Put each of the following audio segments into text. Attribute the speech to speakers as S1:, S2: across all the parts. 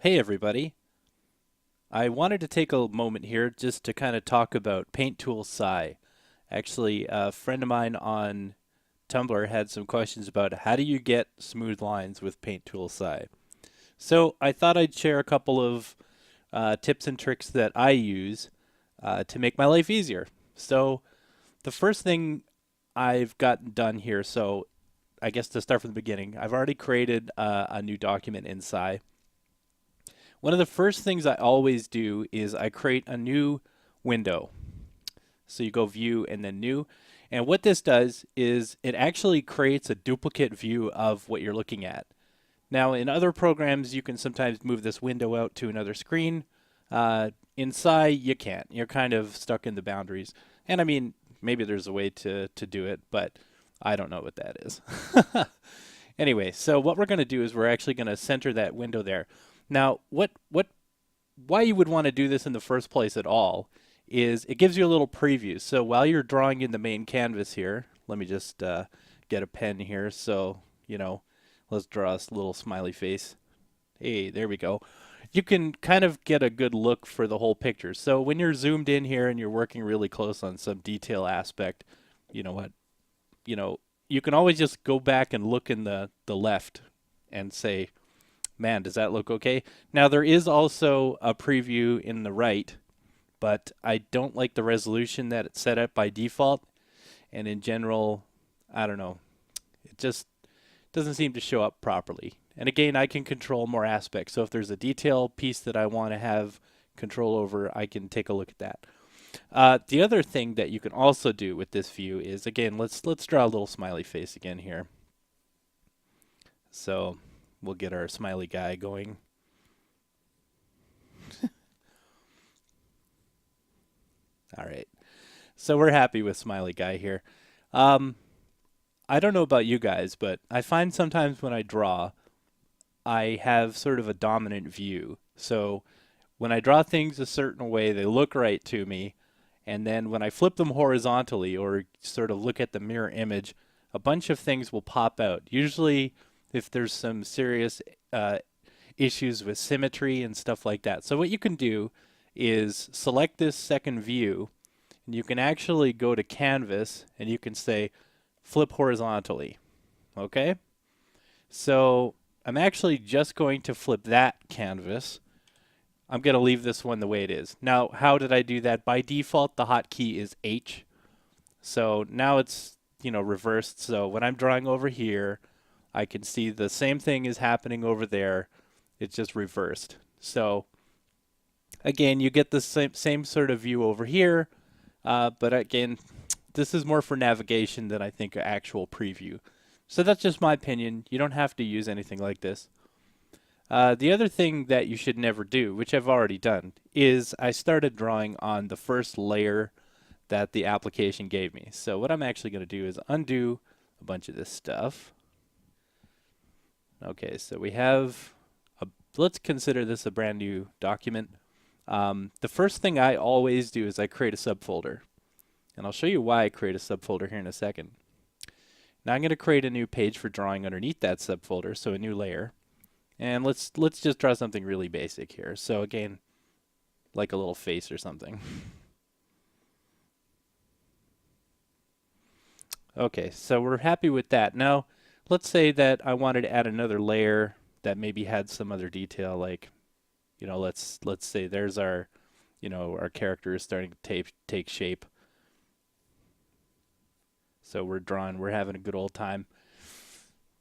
S1: Hey everybody. I wanted to take a moment here just to kind of talk about Paint Tool SAI. Actually, a friend of mine on Tumblr had some questions about how do you get smooth lines with Paint Tool SAI. So I thought I'd share a couple of tips and tricks that I use to make my life easier. So the first thing I've gotten done here, so I guess to start from the beginning, I've already created a new document in SAI. One of the first things I always do is I create a new window. So you go view and then new. And what this does is it actually creates a duplicate view of what you're looking at. Now in other programs you can sometimes move this window out to another screen. In SAI you can't. You're kind of stuck in the boundaries. And I mean, maybe there's a way to do it, but I don't know what that is. Anyway, so what we're going to do is we're actually going to center that window there. Now, why you would want to do this in the first place at all is it gives you a little preview. So while you're drawing in the main canvas here, let me just get a pen here. So, let's draw a little smiley face. Hey, there we go. You can kind of get a good look for the whole picture. So when you're zoomed in here and you're working really close on some detail aspect, you know what, you can always just go back and look in the left and say, man, does that look okay? Now there is also a preview in the right, but I don't like the resolution that it's set at by default. And in general, I don't know, it just doesn't seem to show up properly. And again, I can control more aspects. So if there's a detail piece that I want to have control over, I can take a look at that. The other thing that you can also do with this view is, again, let's draw a little smiley face again here. So we'll get our smiley guy going. All right. So we're happy with smiley guy here. I don't know about you guys, but I find sometimes when I draw, I have sort of a dominant view. So when I draw things a certain way, they look right to me. And then when I flip them horizontally or sort of look at the mirror image, a bunch of things will pop out. Usually if there's some serious issues with symmetry and stuff like that. So what you can do is select this second view, and you can actually go to canvas and you can say flip horizontally. Okay? So I'm actually just going to flip that canvas. I'm going to leave this one the way it is. Now, how did I do that? By default, the hotkey is H. So now it's, reversed. So when I'm drawing over here, I can see the same thing is happening over there. It's just reversed. So again, you get the same sort of view over here. But again, this is more for navigation than I think an actual preview. So that's just my opinion. You don't have to use anything like this. The other thing that you should never do, which I've already done, is I started drawing on the first layer that the application gave me. So what I'm actually going to do is undo a bunch of this stuff. Okay, so we have, let's consider this a brand new document. The first thing I always do is I create a subfolder. And I'll show you why I create a subfolder here in a second. Now I'm going to create a new page for drawing underneath that subfolder, so a new layer. And let's just draw something really basic here. So again, like a little face or something. Okay, so we're happy with that. Now, let's say that I wanted to add another layer that maybe had some other detail, like, let's say there's our, our character is starting to take shape. So we're having a good old time.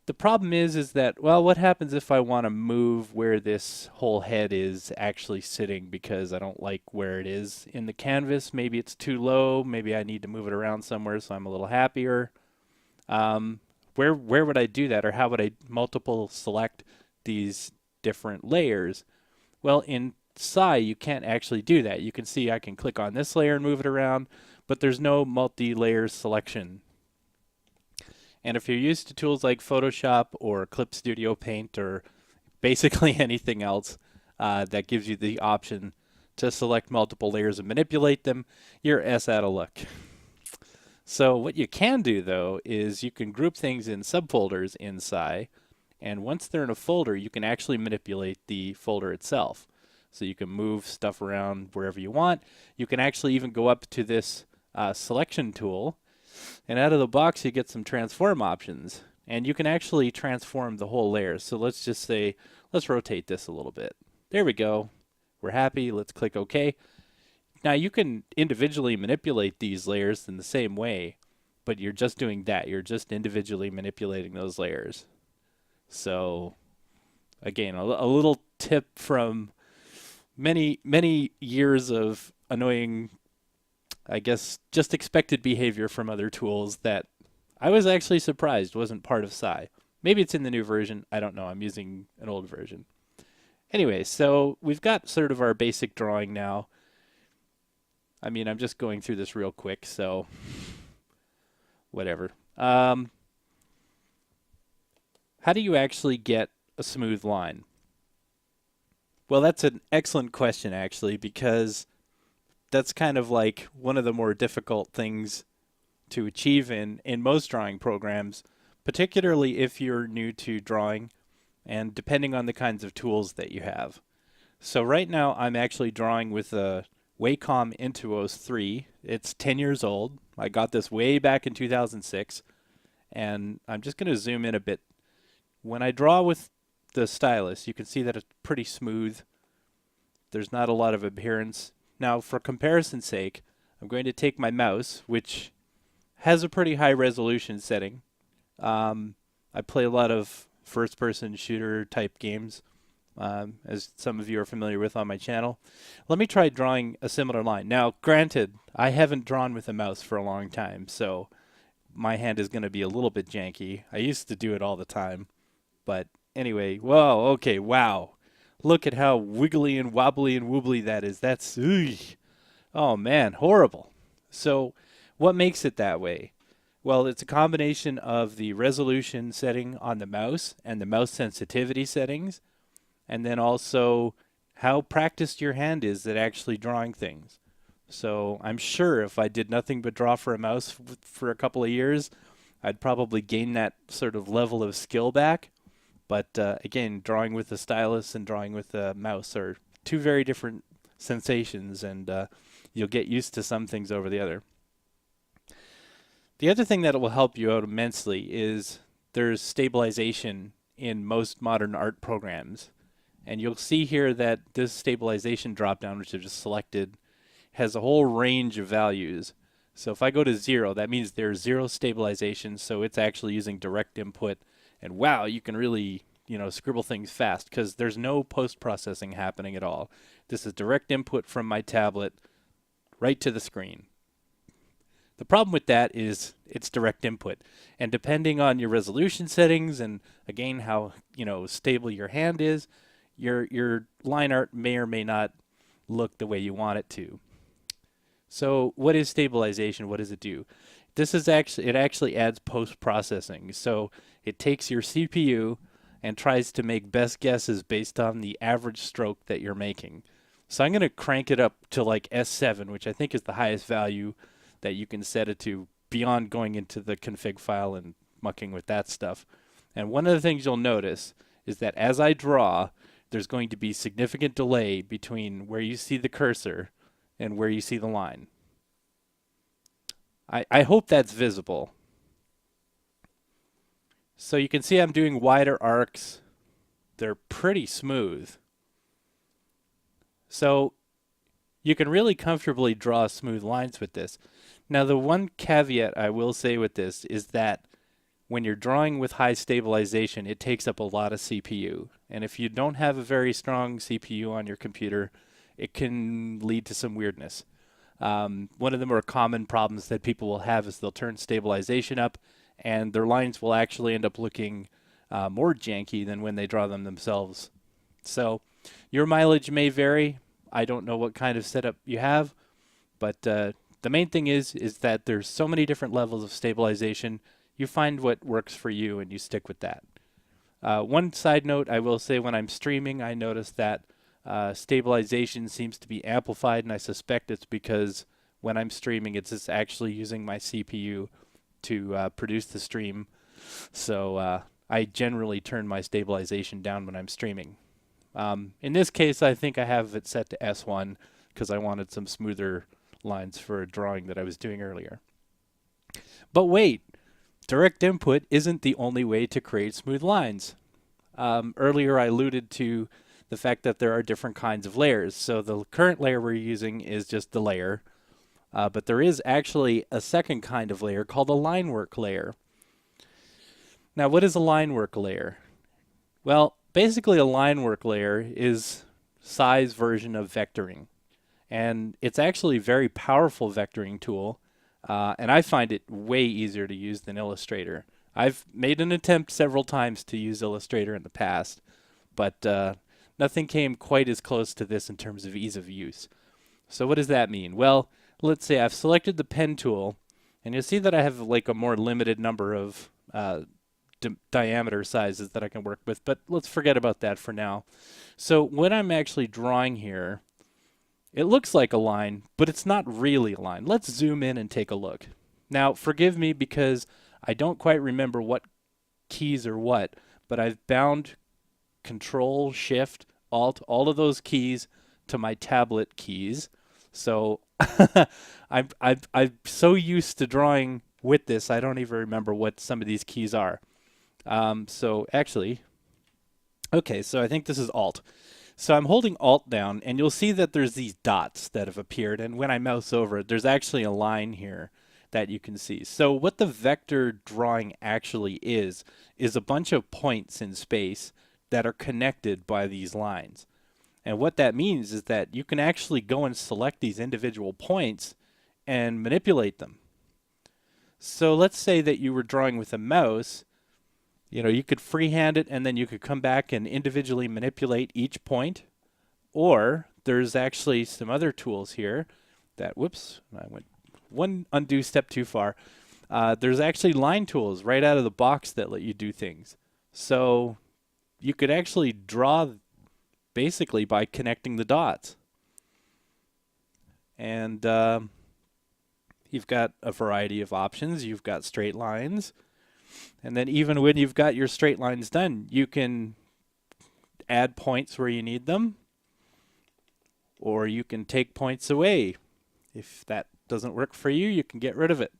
S1: The problem is that, well, what happens if I want to move where this whole head is actually sitting because I don't like where it is in the canvas? Maybe it's too low. Maybe I need to move it around somewhere so I'm a little happier. Where would I do that, or how would I multiple select these different layers? Well, in SAI, you can't actually do that. You can see I can click on this layer and move it around, but there's no multi-layer selection. And if you're used to tools like Photoshop or Clip Studio Paint or basically anything else that gives you the option to select multiple layers and manipulate them, you're out of luck. So what you can do, though, is you can group things in subfolders in SAI, And once they're in a folder, you can actually manipulate the folder itself. So you can move stuff around wherever you want. You can actually even go up to this selection tool, and out of the box you get some transform options. And you can actually transform the whole layer. So let's just say, let's rotate this a little bit. There we go. We're happy. Let's click OK. Now you can individually manipulate these layers in the same way, but you're just doing that. You're just individually manipulating those layers. So again, a little tip from many years of annoying, I guess, just expected behavior from other tools that I was actually surprised wasn't part of SAI. Maybe it's in the new version. I don't know. I'm using an old version. Anyway, so we've got sort of our basic drawing now. I mean, I'm just going through this real quick, so whatever. How do you actually get a smooth line? Well, that's an excellent question, actually, because that's kind of like one of the more difficult things to achieve in most drawing programs, particularly if you're new to drawing and depending on the kinds of tools that you have. So right now I'm actually drawing with a Wacom Intuos 3. It's 10 years old. I got this way back in 2006, and I'm just going to zoom in a bit. When I draw with the stylus, you can see that it's pretty smooth. There's not a lot of adherence. Now, for comparison's sake, I'm going to take my mouse, which has a pretty high resolution setting. I play a lot of first-person shooter type games, as some of you are familiar with on my channel. Let me try drawing a similar line. Now, granted, I haven't drawn with a mouse for a long time, so my hand is going to be a little bit janky. I used to do it all the time, but anyway, whoa, okay, wow. Look at how wiggly and wobbly and woobly that is. That's, oh man, horrible. So what makes it that way? Well, it's a combination of the resolution setting on the mouse and the mouse sensitivity settings, and then also how practiced your hand is at actually drawing things. So I'm sure if I did nothing but draw for a mouse for a couple of years, I'd probably gain that sort of level of skill back. But again, drawing with the stylus and drawing with the mouse are two very different sensations, and you'll get used to some things over the other. The other thing that will help you out immensely is there's stabilization in most modern art programs. And you'll see here that this stabilization dropdown, which I've just selected, has a whole range of values. So if I go to 0, that means there's 0 stabilization, so it's actually using direct input. And wow, you can really, scribble things fast because there's no post-processing happening at all. This is direct input from my tablet right to the screen. The problem with that is it's direct input. And depending on your resolution settings and, again, how, stable your hand is, your line art may or may not look the way you want it to. So what is stabilization? What does it do? It actually adds post-processing. So it takes your CPU and tries to make best guesses based on the average stroke that you're making. So I'm going to crank it up to like S7, which I think is the highest value that you can set it to beyond going into the config file and mucking with that stuff. And one of the things you'll notice is that as I draw, there's going to be significant delay between where you see the cursor and where you see the line. I hope that's visible. So you can see I'm doing wider arcs. They're pretty smooth. So you can really comfortably draw smooth lines with this. Now, the one caveat I will say with this is that when you're drawing with high stabilization, it takes up a lot of CPU. And if you don't have a very strong CPU on your computer, it can lead to some weirdness. One of the more common problems that people will have is they'll turn stabilization up and their lines will actually end up looking more janky than when they draw them themselves. So your mileage may vary. I don't know what kind of setup you have, but the main thing is that there's so many different levels of stabilization. You find what works for you and you stick with that. One side note I will say, when I'm streaming, I notice that stabilization seems to be amplified, and I suspect it's because when I'm streaming, it's just actually using my CPU to produce the stream. So I generally turn my stabilization down when I'm streaming. In this case, I think I have it set to S1 because I wanted some smoother lines for a drawing that I was doing earlier. But wait, direct input isn't the only way to create smooth lines. Earlier I alluded to the fact that there are different kinds of layers. So the current layer we're using is just the layer, but there is actually a second kind of layer called a line work layer. Now, what is a line work layer? Well, basically a line work layer is SAI's version of vectoring. And it's actually a very powerful vectoring tool, and I find it way easier to use than Illustrator. I've made an attempt several times to use Illustrator in the past, but nothing came quite as close to this in terms of ease of use. So what does that mean? Well, let's say I've selected the pen tool, and you'll see that I have like a more limited number of diameter sizes that I can work with, but let's forget about that for now. So when I'm actually drawing here, it looks like a line, but it's not really a line. Let's zoom in and take a look. Now, forgive me because I don't quite remember what keys are what, but I've bound Control, Shift, Alt, all of those keys to my tablet keys. So I'm so used to drawing with this, I don't even remember what some of these keys are. So actually, okay, so I think this is Alt. So I'm holding Alt down, and you'll see that there's these dots that have appeared, and when I mouse over it, there's actually a line here that you can see. So what the vector drawing actually is a bunch of points in space that are connected by these lines. And what that means is that you can actually go and select these individual points and manipulate them. So let's say that you were drawing with a mouse. You know, you could freehand it and then you could come back and individually manipulate each point. Or there's actually some other tools here that, whoops, I went one undue step too far. There's actually line tools right out of the box that let you do things. So you could actually draw basically by connecting the dots. And you've got a variety of options. You've got straight lines. And then even when you've got your straight lines done, you can add points where you need them, or you can take points away. If that doesn't work for you, you can get rid of it.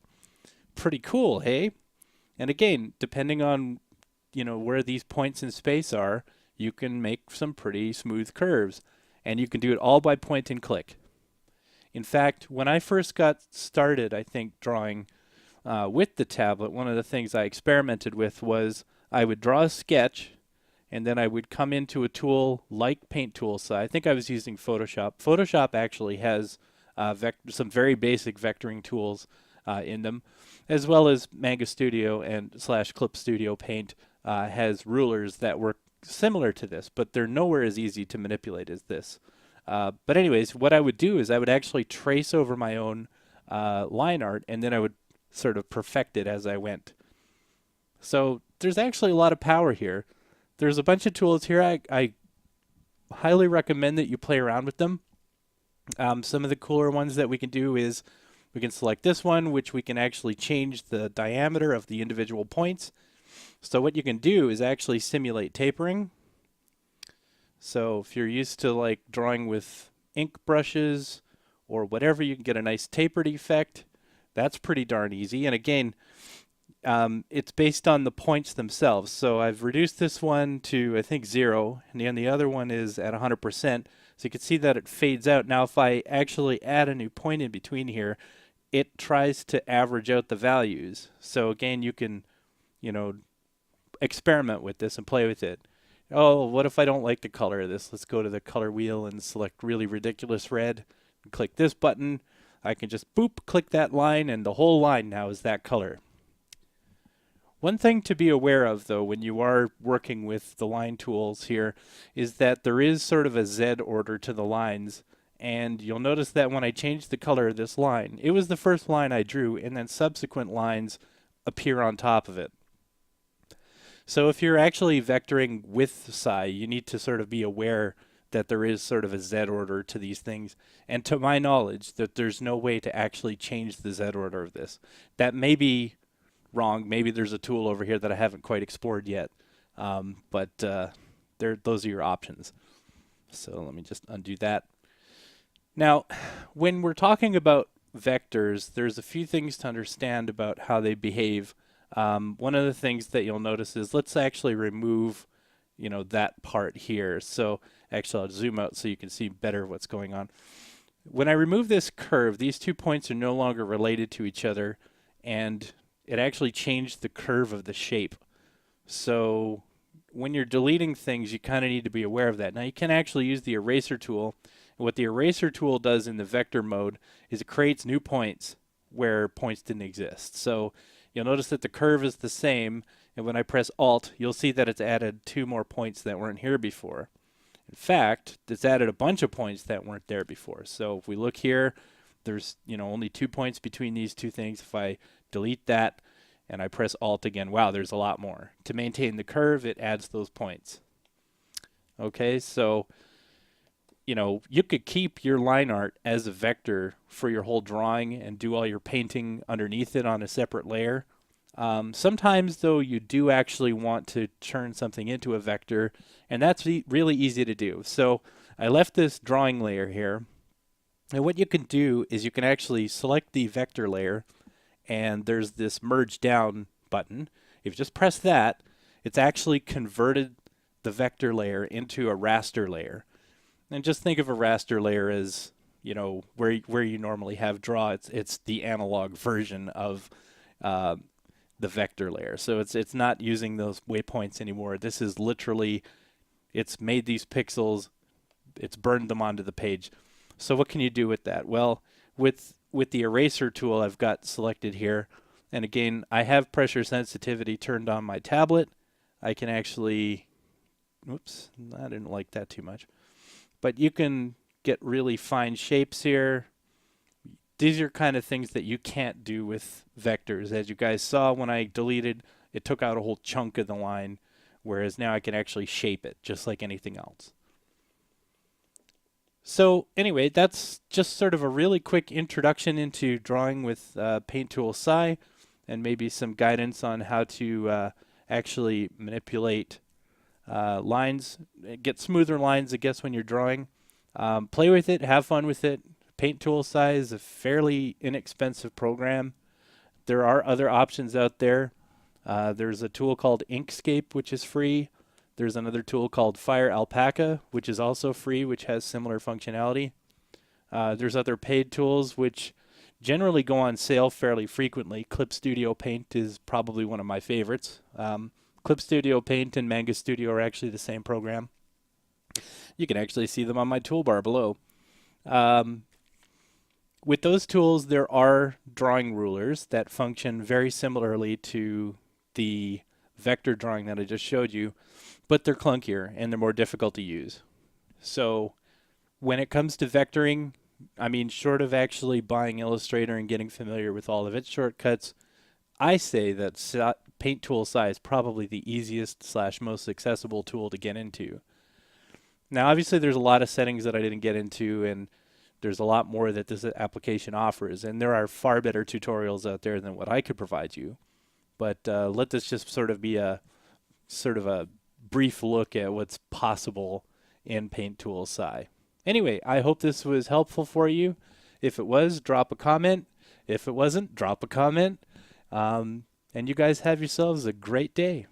S1: Pretty cool, hey? And again, depending on, you know, where these points in space are, you can make some pretty smooth curves. And you can do it all by point and click. In fact, when I first got started, I think, drawing with the tablet, one of the things I experimented with was I would draw a sketch, and then I would come into a tool like Paint Tool SAI. I think I was using Photoshop. Photoshop actually has some very basic vectoring tools in them, as well as Manga Studio and / Clip Studio Paint has rulers that work similar to this, but they're nowhere as easy to manipulate as this. But anyways, what I would do is I would actually trace over my own line art, and then I would sort of perfect it as I went. So there's actually a lot of power here. There's a bunch of tools here. I highly recommend that you play around with them. Some of the cooler ones that we can do is we can select this one, which we can actually change the diameter of the individual points. So what you can do is actually simulate tapering. So if you're used to like drawing with ink brushes or whatever, you can get a nice tapered effect. That's pretty darn easy. And again, it's based on the points themselves. So I've reduced this one to, I think, 0, and then the other one is at 100%. So you can see that it fades out. Now, if I actually add a new point in between here, it tries to average out the values. So again, you can, you know, experiment with this and play with it. Oh, what if I don't like the color of this? Let's go to the color wheel and select really ridiculous red. Click this button. I can just boop, click that line, and the whole line now is that color. One thing to be aware of, though, when you are working with the line tools here, is that there is sort of a Z order to the lines. And you'll notice that when I change the color of this line, it was the first line I drew, and then subsequent lines appear on top of it. So if you're actually vectoring with SAI, you need to sort of be aware that there is sort of a Z order to these things. And to my knowledge, that there's no way to actually change the Z order of this. That may be wrong. Maybe there's a tool over here that I haven't quite explored yet. But those are your options. So let me just undo that. Now, when we're talking about vectors, there's a few things to understand about how they behave. One of the things that you'll notice is, let's actually remove, that part here. So actually, I'll zoom out so you can see better what's going on. When I remove this curve, these 2 points are no longer related to each other, and it actually changed the curve of the shape. So when you're deleting things, you kind of need to be aware of that. Now, you can actually use the eraser tool. And what the eraser tool does in the vector mode is it creates new points where points didn't exist. So you'll notice that the curve is the same, and when I press Alt, you'll see that it's added 2 more points that weren't here before. In fact, it's added a bunch of points that weren't there before. So if we look here, there's only 2 points between these two things. If I delete that and I press Alt again, wow, there's a lot more. To maintain the curve, it adds those points. Okay, so you could keep your line art as a vector for your whole drawing and do all your painting underneath it on a separate layer. Sometimes, though, you do actually want to turn something into a vector, and that's really easy to do. So I left this drawing layer here, and what you can do is you can actually select the vector layer, and there's this merge down button. If you just press that, it's actually converted the vector layer into a raster layer. And just think of a raster layer as, where you normally have draw. It's the analog version of the vector layer. So it's not using those waypoints anymore. This is literally, it's made these pixels, it's burned them onto the page. So what can you do with that? Well, with the eraser tool I've got selected here, and again, I have pressure sensitivity turned on my tablet. I can actually, oops, I didn't like that too much. But you can get really fine shapes here. These are kind of things that you can't do with vectors. As you guys saw, when I deleted, it took out a whole chunk of the line, whereas now I can actually shape it just like anything else. So anyway, that's just sort of a really quick introduction into drawing with Paint Tool SAI, and maybe some guidance on how to actually manipulate lines, get smoother lines, I guess, when you're drawing. Play with it, have fun with it. Paint Tool SAI is a fairly inexpensive program. There are other options out there. There's a tool called Inkscape, which is free. There's another tool called Fire Alpaca, which is also free, which has similar functionality. There's other paid tools, which generally go on sale fairly frequently. Clip Studio Paint is probably one of my favorites. Clip Studio Paint and Manga Studio are actually the same program. You can actually see them on my toolbar below. With those tools, there are drawing rulers that function very similarly to the vector drawing that I just showed you, but they're clunkier and they're more difficult to use. So when it comes to vectoring, I mean, short of actually buying Illustrator and getting familiar with all of its shortcuts, I say that Paint Tool SAI is probably the easiest / most accessible tool to get into. Now, obviously, there's a lot of settings that I didn't get into, and there's a lot more that this application offers, and there are far better tutorials out there than what I could provide you. But let this just sort of be a brief look at what's possible in Paint Tool SAI. Anyway, I hope this was helpful for you. If it was, drop a comment. If it wasn't, drop a comment. And you guys have yourselves a great day.